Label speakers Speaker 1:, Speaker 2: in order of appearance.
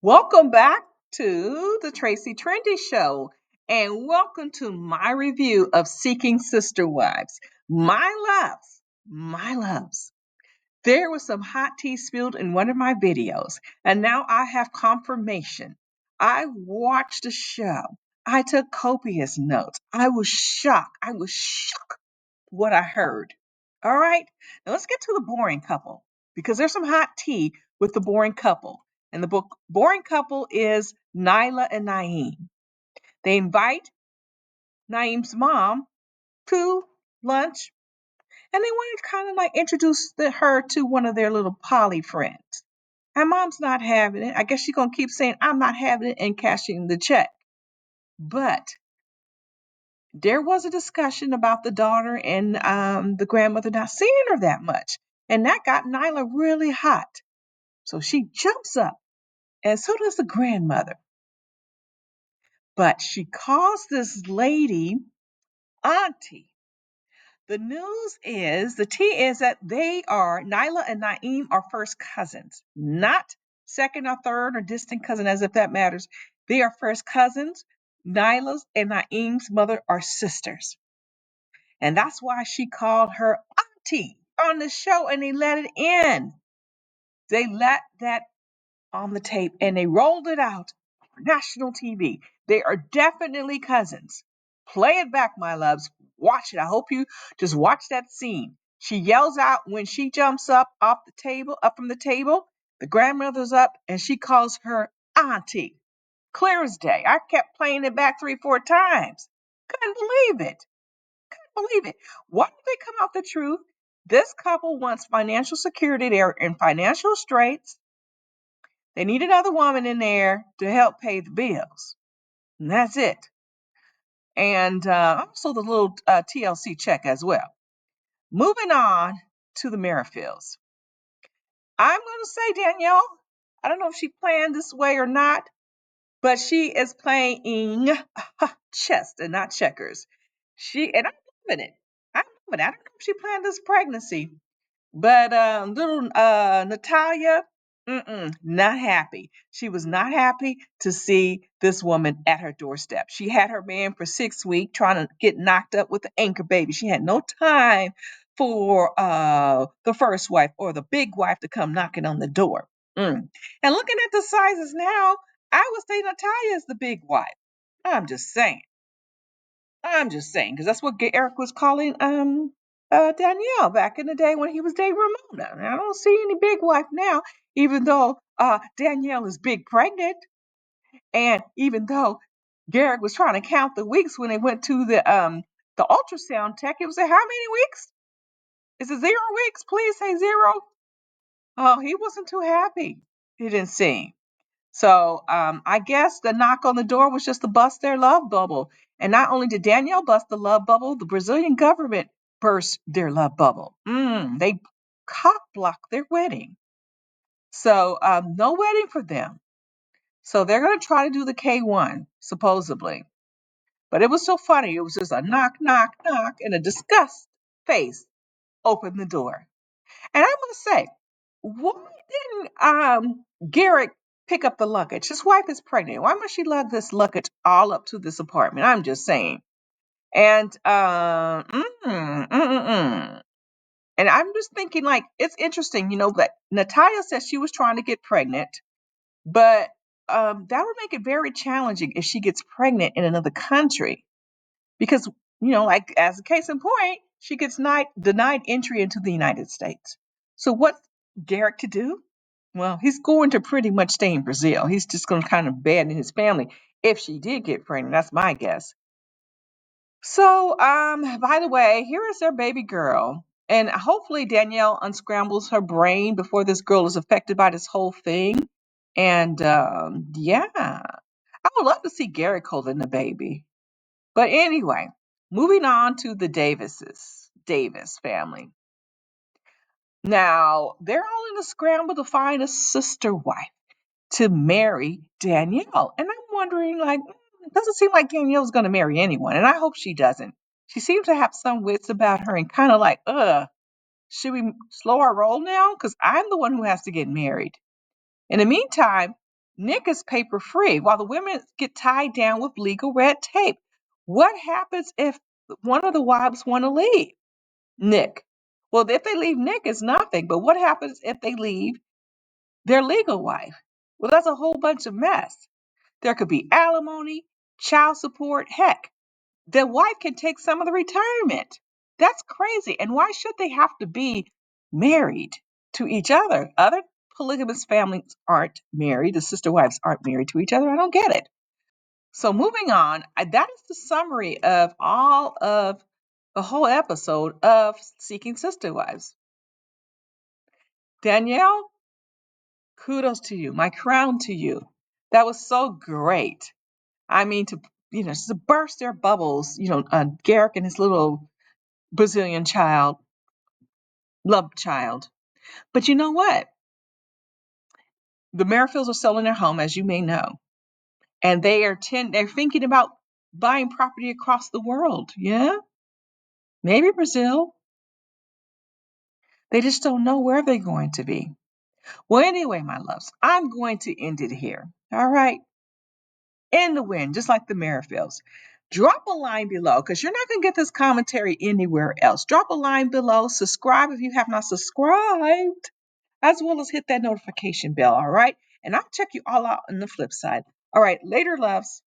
Speaker 1: Welcome back to the Tracie Trendy Show, and welcome to my review of Seeking Sister Wives. My loves, there was some hot tea spilled in one of my videos, and now I have confirmation. I watched the show. I took copious notes. I was shocked what I heard. All right, now let's get to the boring couple because there's some hot tea with the boring couple. And the book boring couple is Nyla and Naim. They invite Naim's mom to lunch and they want to kind of like introduce her to one of their little poly friends. And mom's not having it. I guess she's going to keep saying, I'm not having it and cashing the check. But there was a discussion about the daughter and the grandmother not seeing her that much. And that got Nyla really hot. So she jumps up, and so does the grandmother. But she calls this lady auntie. The tea is that Nyla and Naim are first cousins, not second or third or distant cousin, as if that matters. They are first cousins. Nyla's and Naim's mother are sisters. And that's why she called her auntie on the show and they let it in. They let that on the tape and they rolled it out for national TV. They are definitely cousins. Play it back, my loves. Watch it. I hope you just watch that scene. She yells out when she jumps up off the table, up from the table. The grandmother's up and she calls her auntie. Clear as day. I kept playing it back 3, 4 times. Couldn't believe it. Believe it. Why don't they come out the truth? This couple wants financial security. They're in financial straits. They need another woman in there to help pay the bills. And that's it. And also the little TLC check as well. Moving on to the Merrifields. I'm going to say, Danielle, I don't know if she planned this way or not, but she is playing chess and not checkers. And I'm loving it. I'm loving it. I don't know if she planned this pregnancy, but little Natalia, not happy. She was not happy to see this woman at her doorstep. She had her man for 6 weeks trying to get knocked up with the anchor baby. She had no time for the first wife or the big wife to come knocking on the door. And looking at the sizes now, I would say Natalia is the big wife. I'm just saying. I'm just saying, because that's what Eric was calling Danielle back in the day when he was dating Ramona. And I don't see any big wife now, even though Danielle is big pregnant, and even though Garick was trying to count the weeks when they went to the ultrasound tech, it was how many weeks? Is it 0 weeks? Please say 0. Oh, he wasn't too happy. He didn't seem. So I guess the knock on the door was just to bust their love bubble. And not only did Danielle bust the love bubble, the Brazilian government burst their love bubble. They cock blocked their wedding. So no wedding for them. So they're going to try to do the K1, supposedly. But it was so funny. It was just a knock, knock, knock, and a disgust face opened the door. And I must say, why didn't Garick pick up the luggage? His wife is pregnant. Why must she lug this luggage all up to this apartment? I'm just saying. And and I'm just thinking, like, it's interesting, that Natalia said she was trying to get pregnant, but that would make it very challenging if she gets pregnant in another country. Because, like as a case in point, she gets denied entry into the United States. So what's Garick to do? Well, he's going to pretty much stay in Brazil. He's just going to kind of abandon his family if she did get pregnant. That's my guess. So, by the way, here is their baby girl. And hopefully Danielle unscrambles her brain before this girl is affected by this whole thing. And yeah, I would love to see Garick holding the baby. But anyway, moving on to the Davis family. Now, they're all in a scramble to find a sister wife to marry Danielle. And I'm wondering, like, it doesn't seem like Danielle's going to marry anyone. And I hope she doesn't. She seems to have some wits about her and kind of like, should we slow our roll now? Because I'm the one who has to get married. In the meantime, Nick is paper free while the women get tied down with legal red tape. What happens if one of the wives want to leave Nick? Well, if they leave Nick, it's nothing. But what happens if they leave their legal wife? Well, that's a whole bunch of mess. There could be alimony, child support. Heck, the wife can take some of the retirement. That's crazy. And why should they have to be married to each other? Other polygamous families aren't married. The sister wives aren't married to each other. I don't get it. So moving on, that is the summary of all of the whole episode of Seeking Sister Wives. Danielle, kudos to you. My crown to you. That was so great. I mean, just to burst their bubbles, Garick and his little Brazilian love child. But you know what? The Merrifields are selling their home, as you may know, and they're thinking about buying property across the world. Yeah, maybe Brazil. They just don't know where they're going to be. Well, anyway, my loves, I'm going to end it here. All right, in the wind, just like the Merrifields. Drop a line below because you're not going to get this commentary anywhere else. Drop a line below. Subscribe if you have not subscribed, as well as hit that notification bell, all right? And I'll check you all out on the flip side. All right, later, loves.